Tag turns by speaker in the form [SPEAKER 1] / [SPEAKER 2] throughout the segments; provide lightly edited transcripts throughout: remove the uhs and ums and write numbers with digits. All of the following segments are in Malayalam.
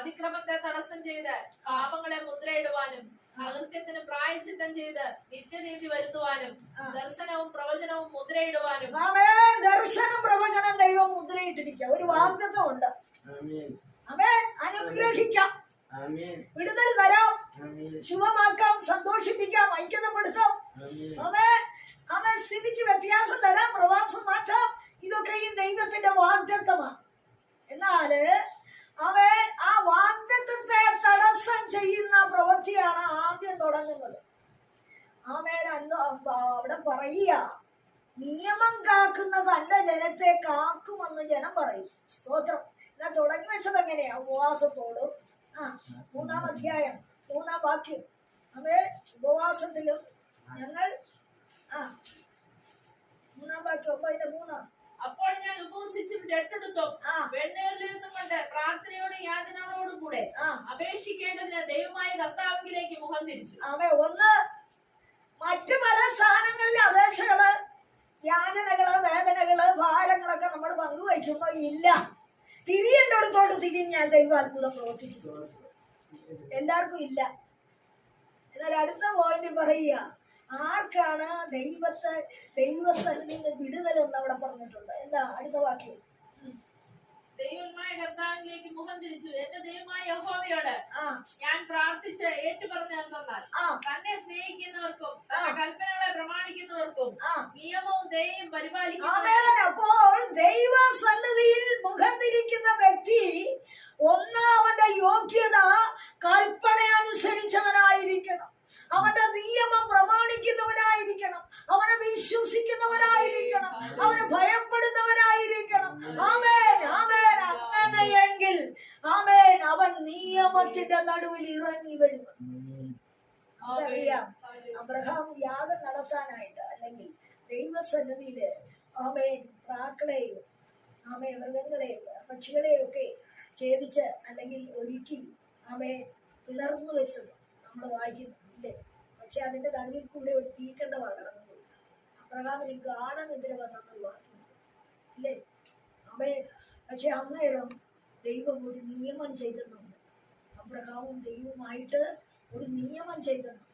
[SPEAKER 1] അതിക്രമത്തെ തടസ്സം ചെയ്ത് പാപങ്ങളെ മുദ്രയിടുവാനും അകൃത്യത്തിന് പ്രായശ്ചിത്തം ചെയ്ത് നിത്യനീതി വരുത്തുവാനും ദർശനവും പ്രവചനവും മുദ്രയിടുവാനും.
[SPEAKER 2] ദർശനം പ്രവചനം ദൈവം മുദ്രയിട്ടിരിക്കുക. ഒരു വാഗ്ദത്തം ഉണ്ട്. അനുഗ്രഹിക്കാം, വിടുതൽ തരാം, ശുഭമാക്കാം, സന്തോഷിപ്പിക്കാം, ഐക്യതപ്പെടുത്താം. അവൻ സ്ഥിതിക്ക് വ്യത്യാസം തരാം, പ്രവാസം മാറ്റാം. ഇതൊക്കെയും ദൈവത്തിന്റെ വാഗ്ദത്തമാണ്. എന്നാല് അവൻ ആ വാഗ്ദത്തത്തെ തടസ്സം ചെയ്യുന്ന പ്രവൃത്തിയാണ് ആദ്യം തുടങ്ങുന്നത്. അവിടെ പറയുക, നിയമം കാക്കുന്ന തന്റെ ജനത്തെ കാക്കുമെന്ന് ജനം പറയും. സ്തോത്രം. ഞാൻ തുടങ്ങി വെച്ചത് എങ്ങനെയാ? ഉപവാസത്തോടും 3-ാം അധ്യായം 3-ാം വാക്യം. ഉപവാസത്തിലും ഞങ്ങൾ 3-ാം വാക്യം 9:3.
[SPEAKER 1] അപ്പോൾ ഞാൻ ഉപവസിച്ചും രട്ടെടുത്തും വെണ്ണീറിലിരുന്നു കൊണ്ട് പ്രാർത്ഥനയോടും യാചനകളോടും കൂടെ അപേക്ഷിക്കേണ്ടതിന് ദൈവമായ കർത്താവിലേക്ക് മുഖം തിരിച്ചു.
[SPEAKER 2] ഒന്ന് മറ്റു പല സ്ഥാനങ്ങളിലെ അപേക്ഷകള്, യാചനകള്, വേദനകള്, ഭാരങ്ങളൊക്കെ നമ്മൾ പങ്കുവയ്ക്കുമ്പോ ഇല്ല, തിരിയേണ്ടടുത്തോട്ട് തിരിഞ്ഞാൽ ദൈവം അത്ഭുതം പ്രവർത്തിച്ചു. എല്ലാവർക്കും ഇല്ല. എന്നാൽ അടുത്ത പോയിന്റ് പറയുക, ആർക്കാണ് ദൈവസന്നിധിയിൽ വിടുതൽ എന്ന് അവിടെ പറഞ്ഞിട്ടുണ്ട്. എന്താ അടുത്ത വാക്യം?
[SPEAKER 1] ദൈവമായ കർത്താവിലേക്ക് മുഖം തിരിച്ചു. എന്റെ ദൈവമായ യഹോവയോട് ഞാൻ പ്രാർത്ഥിച്ച് ഏറ്റുപറഞ്ഞെന്നാൽ തന്നെ സ്നേഹിക്കുന്നവർക്കും കൽപ്പനകളെ പ്രമാണിക്കുന്നവർക്കും നിയമവും ദയയും പരിപാലിക്കും.
[SPEAKER 2] അപ്പോൾ ദൈവസന്നിധിയിൽ മുഖം തിരിക്കുന്ന വ്യക്തി അവന്റെ യോഗ്യത കൽപ്പന അനുസരിച്ചവനായിരിക്കണം, അവന്റെ നിയമം പ്രമാണിക്കുന്നവനായിരിക്കണം, അവനെ വിശ്വസിക്കുന്നവനായിരിക്കണം, അവനെ ഭയപ്പെടുന്നവനായിരിക്കണം. അങ്ങനെയെങ്കിൽ അവൻ നിയമത്തിന്റെ നടുവിൽ ഇറങ്ങി വരും. അറിയാം, അബ്രഹാം യാഗം നടത്താനായിട്ട് അല്ലെങ്കിൽ ദൈവസന്നിധിയില് പ്രാക്കളെയും മൃഗങ്ങളെയും പക്ഷികളെയും ഒക്കെ ഛേദിച്ച് അല്ലെങ്കിൽ ഒരുക്കി പിളർന്നു വെച്ചത് നമ്മൾ വായിക്കുന്നു ഇല്ലേ? പക്ഷെ അതിന്റെ നടുവിൽ കൂടെ ഒരു തീക്കണ്ടമാണ് കടന്നത്. അബ്രഹാമിന് ഗാഠനിദ്ര വന്നെന്ന് വായിക്കുന്നു ഇല്ലേ? പക്ഷെ അന്നേരം ദൈവം ഒരു നിയമം ചെയ്തെന്നുണ്ട്. അബ്രഹാമും ദൈവമായിട്ട് ഒരു നിയമം ചെയ്തെന്നു.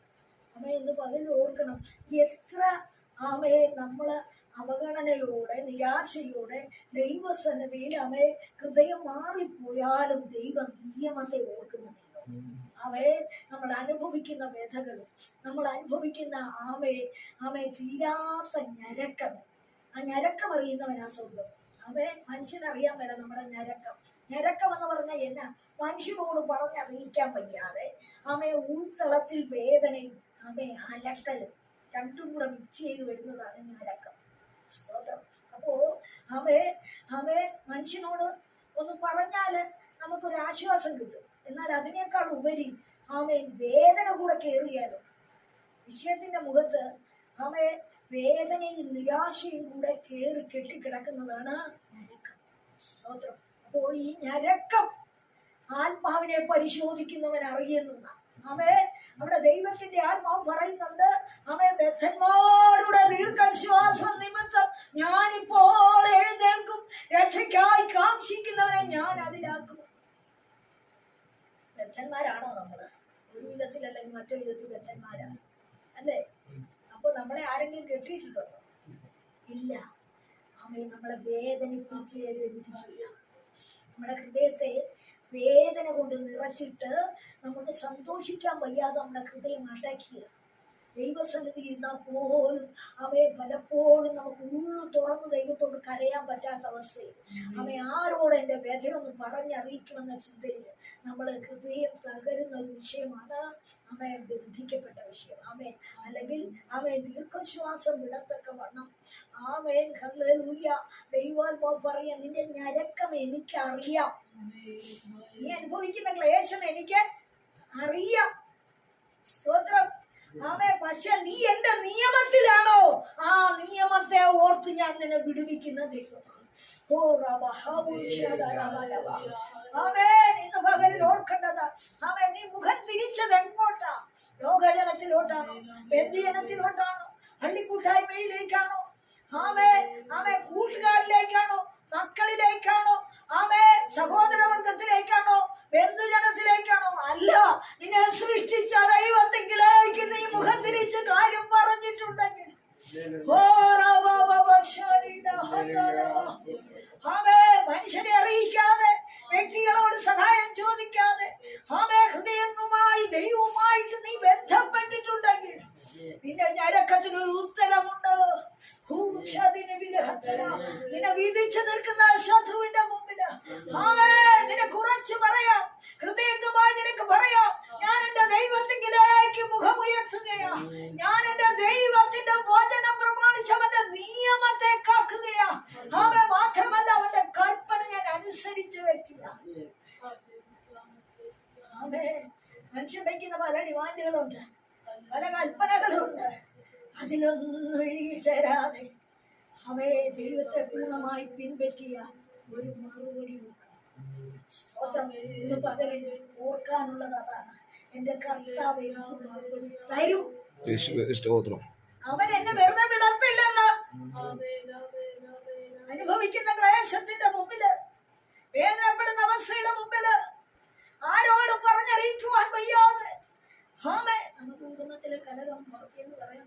[SPEAKER 2] എന്ന് പകൽ ഓർക്കണം, എത്ര നമ്മള് അവഗണനയോടെ നിരാശയോടെ ദൈവസന്നിധിയിൽ ഹൃദയം മാറിപ്പോയാലും ദൈവം നിയമത്തെ ഓർക്കുന്നുണ്ട്. നമ്മൾ അനുഭവിക്കുന്ന വ്യഥകളും നമ്മൾ അനുഭവിക്കുന്ന തീരാത്ത ഞരക്കം, ആ ഞരക്കം അറിയുന്നവനാ സ്വന്തം. മനുഷ്യനറിയാൻ വരെ നമ്മുടെ ഞരക്കം എന്ന് പറഞ്ഞാൽ എന്നാ? മനുഷ്യനോട് പറഞ്ഞറിയിക്കാൻ വയ്യാതെ ഉൾത്തളത്തിൽ വേദനയും അലട്ടലും രണ്ടും കൂടെ മിക്സ് ചെയ്ത് വരുന്നതാണ് ഞരക്കം. അപ്പോ മനുഷ്യനോട് ഒന്ന് പറഞ്ഞാല് നമുക്കൊരു ആശ്വാസം കിട്ടും. എന്നാൽ അതിനേക്കാൾ ഉപരി വേദന കൂടെ കയറിയാലോ വിഷയത്തിന്റെ മുഖത്ത് വേദനയും നിരാശയും കൂടെ കയറി കെട്ടിക്കിടക്കുന്നതാണ് ഞരക്കം. സ്തോത്രം. അപ്പോൾ ഈ ഞരക്കം ആത്മാവിനെ പരിശോധിക്കുന്നവൻ അറിയുന്ന അവിടെ ദൈവത്തിന്റെ ആത്മാവ് പറയുന്നുണ്ട്, ബദ്ധന്മാരുടെ ദീർഘശ്വാസം നിമിത്തം ഞാനിപ്പോൾ എഴുന്നേൽക്കും, രക്ഷയ്ക്കായി കാക്ഷിക്കുന്നവനെ ഞാൻ അതിലാക്കും. ബദ്ധന്മാരാണോ നമ്മള്? ഒരു വിധത്തിൽ അല്ലെങ്കിൽ മറ്റൊരു വിധത്തിൽ ബദ്ധന്മാരാണ് അല്ലേ? അപ്പൊ നമ്മളെ ആരെങ്കിലും കെട്ടിയിട്ടുണ്ടോ? ഇല്ല. നമ്മളെ വേദനിപ്പിച്ച് ബന്ധിക്കുക, നമ്മുടെ ഹൃദയത്തെ വേദന കൊണ്ട് നിറച്ചിട്ട് നമുക്ക് സന്തോഷിക്കാൻ വയ്യാതെ നമ്മുടെ ഹൃദയം അടയ്ക്കുക. ദൈവസന്നിധി ഇരുന്നാൽ പോലും പലപ്പോഴും നമുക്ക് ഉള്ളു തുറന്ന് ദൈവത്തോട് കരയാൻ പറ്റാത്ത അവസ്ഥയിൽ ആരോട് എൻ്റെ വ്യഥയൊന്ന് പറഞ്ഞറിയിക്കണമെന്ന ചിന്തയിൽ നമ്മൾ ഹൃദയം തകരുന്ന ഒരു വിഷയമാണ് ബന്ധിക്കപ്പെട്ട വിഷയം. അല്ലെങ്കിൽ ദീർഘശ്വാസം വിടത്തക്ക വണ്ണം ഹല്ലേലൂയ. ദൈവാത്മാവ് പറയാ, നിന്റെ ഞരക്കം എനിക്കറിയാം, നീ അനുഭവിക്കുന്ന ക്ലേശം എനിക്ക് അറിയാം. സ്തോത്രം. പക്ഷെ നീ എന്റെ നിയമത്തിലാണോ? ആ നിയമത്തെ ഓർത്ത് ഞാൻ നിന്നെ വിടുവിക്കുന്ന ദൈവമാണ്. ഇന്ന് പകലിൽ ഓർക്കേണ്ടത് നീ മുഖം തിരിച്ചത് എങ്ങോട്ടാ? ലോകജനത്തിലോട്ടാണോ? ബന്ധുജനത്തിലോട്ടാണോ? പള്ളിക്കൂട്ടായ്മയിലേക്കാണോ? കൂട്ടുകാരിലേക്കാണോ? മക്കളിലേക്കാണോ? സഹോദരവർഗത്തിലേക്കാണോ? ബന്ധുജന മനുഷ്യനോട് സഹായം ചോദിക്കാതെ ഹൃദയവുമായി ദൈവവുമായിട്ട് നീ ബന്ധപ്പെട്ടിട്ടുണ്ടെങ്കിൽ നിന്റെ ഞരക്കത്തിനൊരു ഉത്തരമുണ്ട്. നിന്നെ വിധിച്ചു നിൽക്കുന്ന ശത്രുവിന്റെ മുമ്പില് നിന്നെ കുറച്ച് പറയാം, ഹൃദയവുമായി നിനക്ക് പറയാം, ഞാൻ എന്റെ ദൈവത്തിലേക്ക് മുഖമുയർത്തുകയാ, ഞാൻ എന്റെ ദൈവത്തിന്റെ വചനം പ്രമാണിച്ച് അവന്റെ നിയമത്തെ കാക്കുകയാ. മാത്രമല്ല അവന്റെ കൽപ്പന ഞാൻ അനുസരിച്ച് വെക്കുക. മനുഷ്യൻ വയ്ക്കുന്ന പല ഡിമാൻഡുകളുണ്ട്, പല കൽപ്പനകളുണ്ട്. അതിലൊന്നും ചേരാതെ ദൈവത്തെ പൂർണ്ണമായി പിൻപറ്റിയ ഒരു മറുപടി സ്തോത്രം. ഇന്ന് പകലിൽ ഓർക്കാനുള്ളത് അതാണ്. എന്റെ കർത്താവ് എനിക്ക് മറുപടി തരും. അവൻ എന്നെ വെറുതെ വിടത്തില്ലെന്ന്. അനുഭവിക്കുന്ന ക്ലേശത്തിന്റെ മുമ്പില്, വേദനപ്പെടുന്ന അവസ്ഥയുടെ മുമ്പില് ആരോടും പറഞ്ഞറിയിക്കുവാൻ വയ്യാതെ നമുക്ക് കുടുംബത്തിലെ കലകം എന്ന് പറയാൻ